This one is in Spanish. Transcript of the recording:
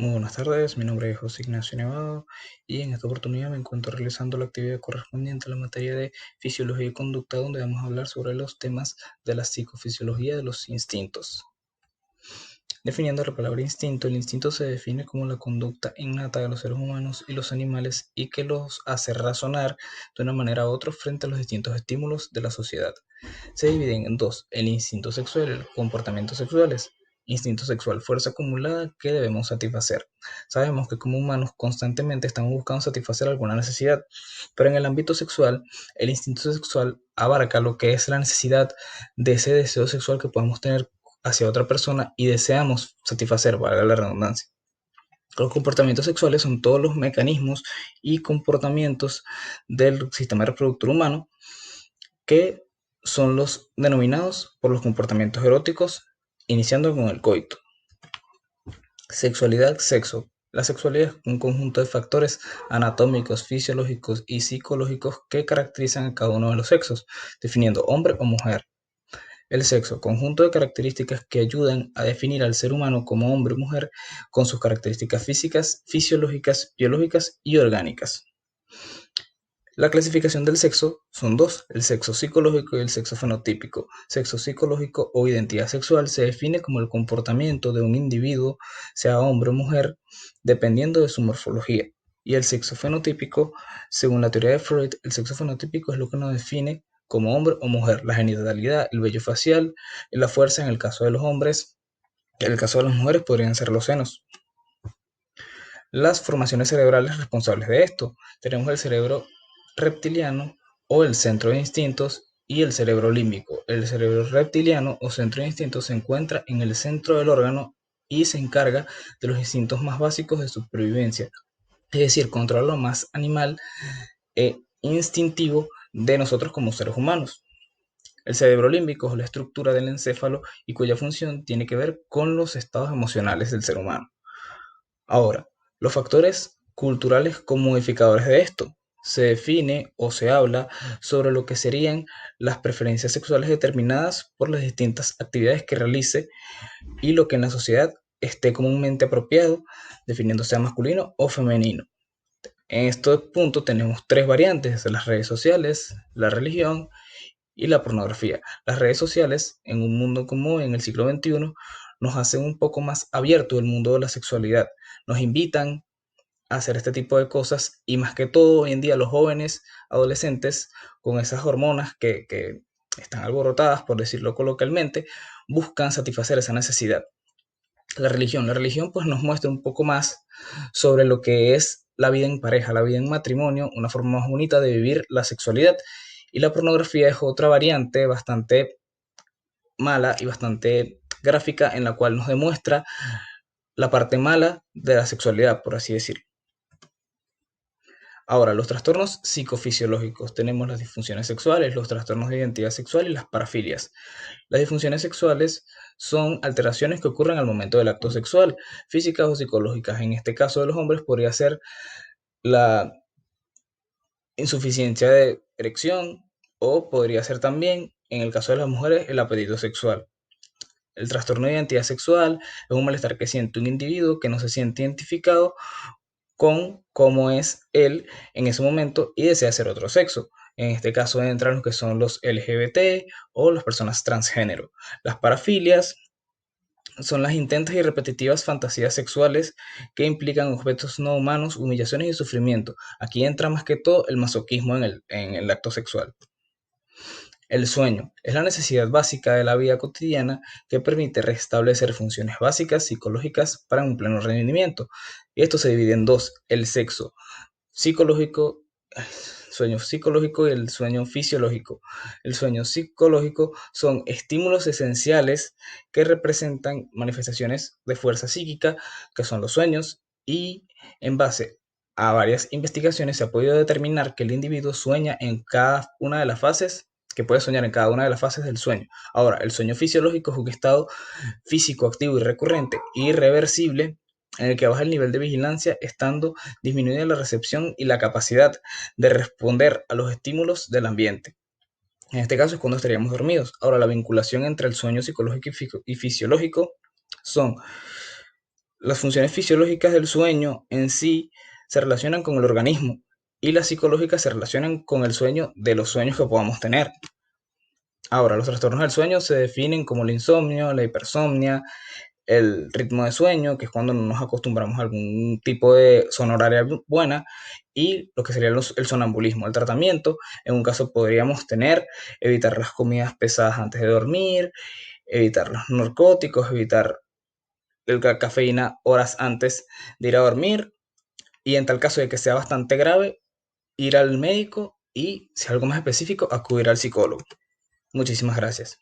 Muy buenas tardes, mi nombre es José Ignacio Nevado y en esta oportunidad me encuentro realizando la actividad correspondiente a la materia de fisiología y conducta, donde vamos a hablar sobre los temas de la psicofisiología de los instintos. Definiendo la palabra instinto, el instinto se define como la conducta innata de los seres humanos y los animales y que los hace razonar de una manera u otra frente a los distintos estímulos de la sociedad. Se dividen en dos: el instinto sexual y los comportamientos sexuales. Instinto sexual: fuerza acumulada que debemos satisfacer. Sabemos que como humanos constantemente estamos buscando satisfacer alguna necesidad, pero en el ámbito sexual, el instinto sexual abarca lo que es la necesidad de ese deseo sexual que podemos tener hacia otra persona y deseamos satisfacer, valga la redundancia. Los comportamientos sexuales son todos los mecanismos y comportamientos del sistema reproductor humano que son los denominados por los comportamientos eróticos, iniciando con el coito. Sexualidad, sexo. La sexualidad es un conjunto de factores anatómicos, fisiológicos y psicológicos que caracterizan a cada uno de los sexos, definiendo hombre o mujer. El sexo: conjunto de características que ayudan a definir al ser humano como hombre o mujer con sus características físicas, fisiológicas, biológicas y orgánicas. La clasificación del sexo son dos: el sexo psicológico y el sexo fenotípico. Sexo psicológico o identidad sexual se define como el comportamiento de un individuo, sea hombre o mujer, dependiendo de su morfología. Y el sexo fenotípico, según la teoría de Freud, el sexo fenotípico es lo que nos define como hombre o mujer: la genitalidad, el vello facial, la fuerza en el caso de los hombres. En el caso de las mujeres podrían ser los senos. Las formaciones cerebrales responsables de esto: tenemos el cerebro reptiliano o el centro de instintos y el cerebro límbico. El cerebro reptiliano o centro de instintos se encuentra en el centro del órgano y se encarga de los instintos más básicos de supervivencia, es decir, controla lo más animal e instintivo de nosotros como seres humanos. El cerebro límbico es la estructura del encéfalo y cuya función tiene que ver con los estados emocionales del ser humano. Ahora, los factores culturales como modificadores de esto. Se define o se habla sobre lo que serían las preferencias sexuales determinadas por las distintas actividades que realice y lo que en la sociedad esté comúnmente apropiado, definiendo sea masculino o femenino. En este punto tenemos tres variantes: las redes sociales, la religión y la pornografía. Las redes sociales, en un mundo como en el siglo XXI, nos hacen un poco más abierto el mundo de la sexualidad. Nos invitan a hacer este tipo de cosas y más que todo hoy en día los jóvenes adolescentes con esas hormonas que están alborotadas, por decirlo coloquialmente, buscan satisfacer esa necesidad. La religión pues nos muestra un poco más sobre lo que es la vida en pareja, la vida en matrimonio, una forma más bonita de vivir la sexualidad. Y la pornografía es otra variante bastante mala y bastante gráfica en la cual nos demuestra la parte mala de la sexualidad, por así decirlo. Ahora, los trastornos psicofisiológicos. Tenemos las disfunciones sexuales, los trastornos de identidad sexual y las parafilias. Las disfunciones sexuales son alteraciones que ocurren al momento del acto sexual, físicas o psicológicas. En este caso de los hombres podría ser la insuficiencia de erección o podría ser también, en el caso de las mujeres, el apetito sexual. El trastorno de identidad sexual es un malestar que siente un individuo que no se siente identificado con cómo es él en ese momento y desea ser otro sexo. En este caso entran los que son los LGBT o las personas transgénero. Las parafilias son las intensas y repetitivas fantasías sexuales que implican objetos no humanos, humillaciones y sufrimiento. Aquí entra más que todo el masoquismo en el acto sexual. El sueño es la necesidad básica de la vida cotidiana que permite restablecer funciones básicas psicológicas para un pleno rendimiento. Y esto se divide en dos: el sexo psicológico, sueño psicológico y el sueño fisiológico. El sueño psicológico son estímulos esenciales que representan manifestaciones de fuerza psíquica, que son los sueños, y en base a varias investigaciones se ha podido determinar que el individuo sueña en cada una de las fases, que puede soñar en cada una de las fases del sueño. Ahora, el sueño fisiológico es un estado físico activo y recurrente, irreversible, en el que baja el nivel de vigilancia, estando disminuida la recepción y la capacidad de responder a los estímulos del ambiente. En este caso es cuando estaríamos dormidos. Ahora, la vinculación entre el sueño psicológico y fisiológico son Las funciones fisiológicas del sueño en sí se relacionan con el organismo y las psicológicas se relacionan con el sueño de los sueños que podamos tener. Ahora, los trastornos del sueño se definen como el insomnio, la hipersomnia, el ritmo de sueño, que es cuando no nos acostumbramos a algún tipo de zona horaria buena, y lo que sería el sonambulismo. El tratamiento, en un caso podríamos tener, evitar las comidas pesadas antes de dormir, evitar los narcóticos, evitar la cafeína horas antes de ir a dormir, y en tal caso de que sea bastante grave, ir al médico y, si es algo más específico, acudir al psicólogo. Muchísimas gracias.